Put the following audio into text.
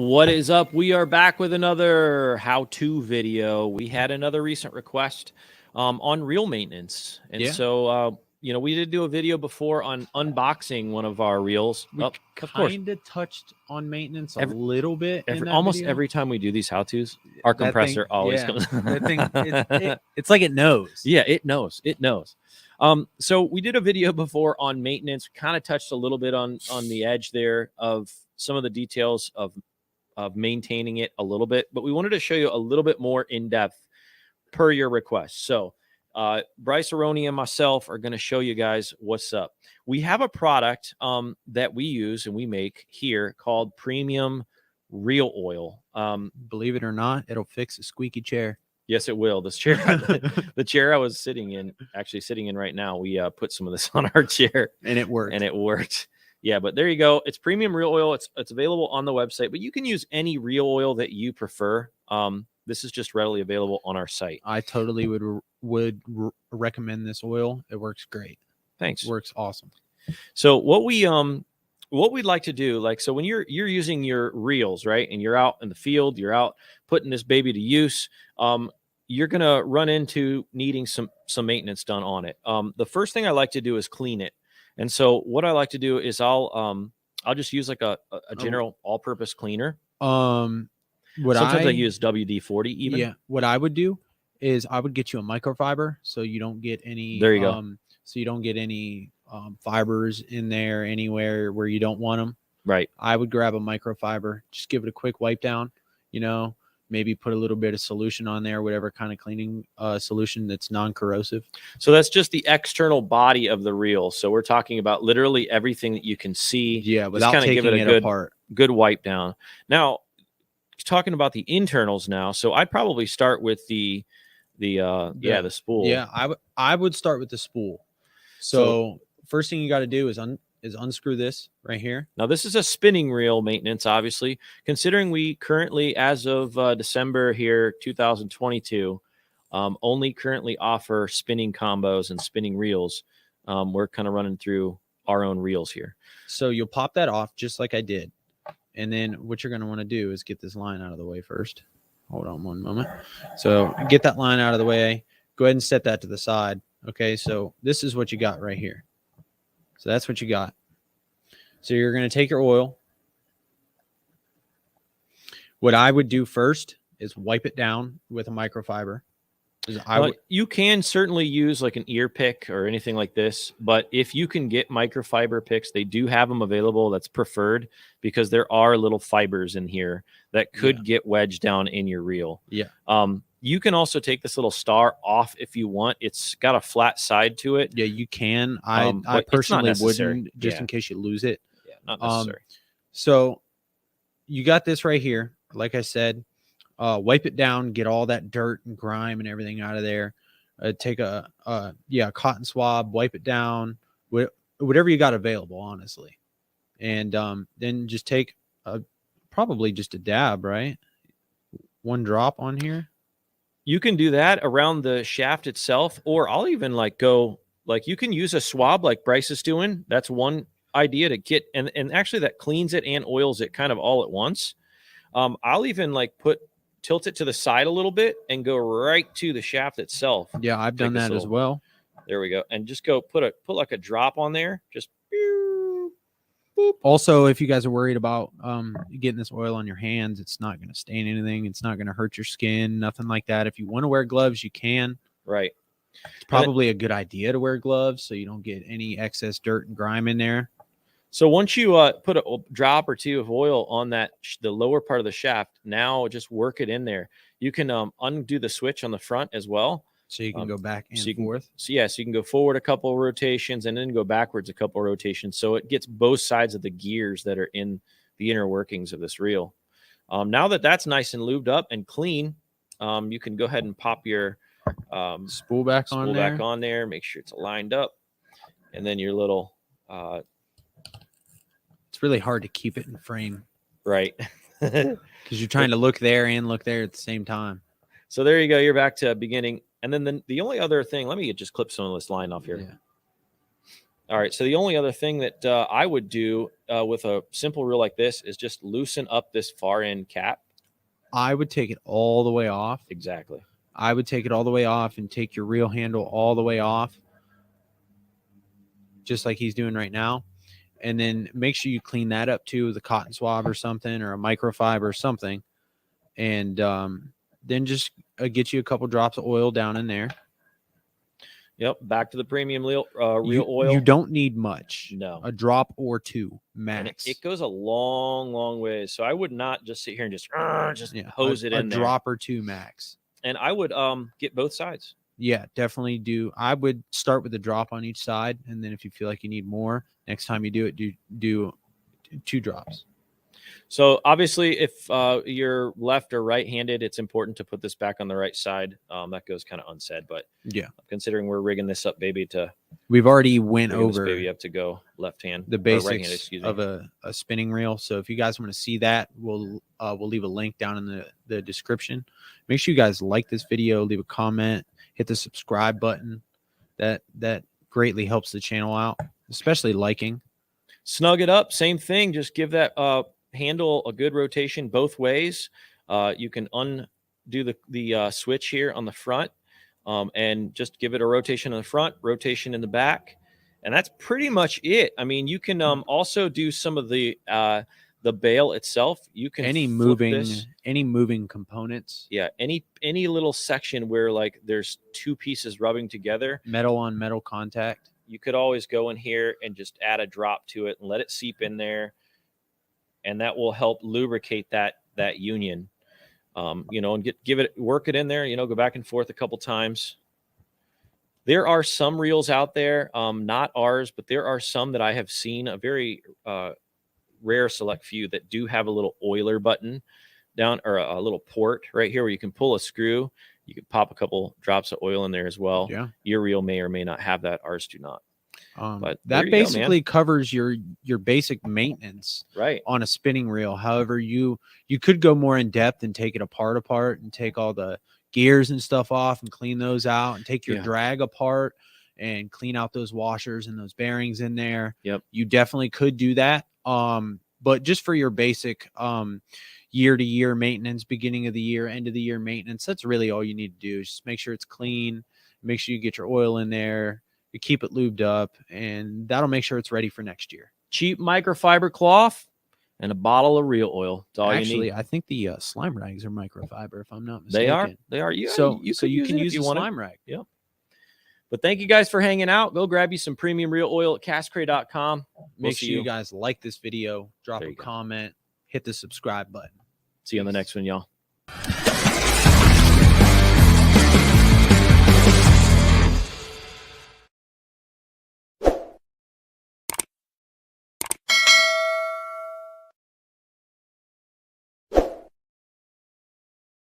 What is up? We are back with another how-to video. We had another recent request on reel maintenance. And so, we did do a video before on unboxing one of our reels. We kind of touched on maintenance a little bit. Almost every time we do these how-tos, our compressor always comes. That thing, it's like it knows. Yeah, it knows. It knows. So we did a video before on maintenance, kind of touched a little bit on the edge there of some of the details of maintaining it a little bit, but we wanted to show you a little bit more in depth per your request. So Bryce Aroni and myself are going to show you guys what's up. We have a product that we use and we make here called Premium Reel Oil. Believe it or not, it'll fix a squeaky chair. Yes, it will. This chair, the chair I was sitting in right now, we put some of this on our chair and it worked. Yeah, but there you go. It's Premium Reel Oil. It's available on the website, but you can use any reel oil that you prefer. This is just readily available on our site. I totally would recommend this oil. It works great. Thanks. It works awesome. So what we'd like to do, so when you're using your reels, right, and you're out in the field, you're out putting this baby to use, you're gonna run into needing some maintenance done on it. The first thing I like to do is clean it. And so what I like to do is I'll just use like a general all-purpose cleaner. Sometimes I use WD-40 even. Yeah. What I would do is I would get you a microfiber so you don't get any. There you go. So you don't get any fibers in there anywhere where you don't want them. Right. I would grab a microfiber, just give it a quick wipe down. Maybe put a little bit of solution on there, whatever kind of cleaning solution that's non-corrosive. So that's just the external body of the reel. So we're talking about literally everything that you can see. Yeah, without taking it apart. Good wipe down. Now, talking about the internals now. So I'd probably start with the spool. Yeah, I would start with the spool. So first thing you got to do is unscrew this right here. Now, this is a spinning reel maintenance, obviously. Considering we currently, as of December here, 2022, only currently offer spinning combos and spinning reels. We're kind of running through our own reels here. So you'll pop that off just like I did. And then what you're going to want to do is get this line out of the way first. Hold on one moment. So get that line out of the way. Go ahead and set that to the side. Okay, so this is what you got right here. So that's what you got. So you're going to take your oil. What I would do first is wipe it down with a microfiber. You can certainly use like an ear pick or anything like this, but if you can get microfiber picks, they do have them available. That's preferred because there are little fibers in here that could get wedged down in your reel. Yeah. You can also take this little star off if you want. It's got a flat side to it. Yeah, you can. I personally wouldn't, just in case you lose it. Yeah, not necessary. So you got this right here. Like I said, wipe it down, get all that dirt and grime and everything out of there. Take a cotton swab, wipe it down, whatever you got available, honestly. And then just take probably just a dab, right? One drop on here. You can do that around the shaft itself, or I'll even you can use a swab like Bryce is doing. That's one idea to get, and actually that cleans it and oils it kind of all at once. I'll even tilt it to the side a little bit and go right to the shaft itself. Yeah, I've done that as well. There we go. And just go put like a drop on there. Just boop. Also, if you guys are worried about getting this oil on your hands, it's not going to stain anything. It's not going to hurt your skin, nothing like that. If you want to wear gloves, you can. Right. It's probably a good idea to wear gloves so you don't get any excess dirt and grime in there. So once you put a drop or two of oil on the lower part of the shaft, now just work it in there. You can undo the switch on the front as well. So you can go back and forth. So you can go forward a couple of rotations and then go backwards a couple of rotations. So it gets both sides of the gears that are in the inner workings of this reel. Now that that's nice and lubed up and clean, you can go ahead and pop your spool back on there. Make sure it's lined up. And then your little... it's really hard to keep it in frame. Right. Because you're trying to look there and look there at the same time. So there you go. You're back to beginning. And then the only other thing, let me just clip some of this line off here. Yeah. All right. So the only other thing that I would do with a simple reel like this is just loosen up this far end cap. I would take it all the way off. Exactly. I would take it all the way off and take your reel handle all the way off, just like he's doing right now. And then make sure you clean that up too with a cotton swab or something, or a microfiber or something. And then just get you a couple drops of oil down in there. Yep. Back to the premium reel oil. You don't need much. No. A drop or two max. And it goes a long, long way. So I would not just sit here and just hose it in there. A drop or two max. And I would get both sides. Yeah, definitely do. I would start with a drop on each side, and then if you feel like you need more, next time you do it, do 2 drops. So obviously, if you're left or right-handed, it's important to put this back on the right side. That goes kind of unsaid, but yeah, considering we're rigging this up, baby, we've already went over this baby up to go left hand, the basics of a spinning reel. So if you guys want to see that, we'll leave a link down in the description. Make sure you guys like this video, leave a comment, hit the subscribe button. That greatly helps the channel out, especially liking. Snug it up, same thing. Just give that handle a good rotation both ways. You can undo the switch here on the front, and just give it a rotation in the front, rotation in the back, and that's pretty much it. I mean, you can also do some of the bail itself. You can any moving components. Yeah, any little section where like there's 2 pieces rubbing together, metal on metal contact. You could always go in here and just add a drop to it and let it seep in there. And that will help lubricate that union, and work it in there, go back and forth a couple times. There are some reels out there, not ours, but there are some that I have seen, a very rare select few, that do have a little oiler button down, or a little port right here where you can pull a screw. You can pop a couple drops of oil in there as well. Yeah. Your reel may or may not have that. Ours do not. But that basically covers your basic maintenance, right, on a spinning reel. However, you could go more in depth and take it apart and take all the gears and stuff off and clean those out, and take your drag apart and clean out those washers and those bearings in there. Yep. You definitely could do that. But just for your basic year-to-year maintenance, beginning of the year, end of the year maintenance, that's really all you need to do. Just make sure it's clean, make sure you get your oil in there, you keep it lubed up, and that'll make sure it's ready for next year. Cheap microfiber cloth and a bottle of reel oil. That's all you need. I think the slime rags are microfiber, if I'm not mistaken. They are. Yeah, so you can use a slime rag. Yep. But thank you guys for hanging out. Go grab you some premium reel oil at castcray.com. Make sure you guys like this video, drop a comment, hit the subscribe button. See you on the next one, y'all.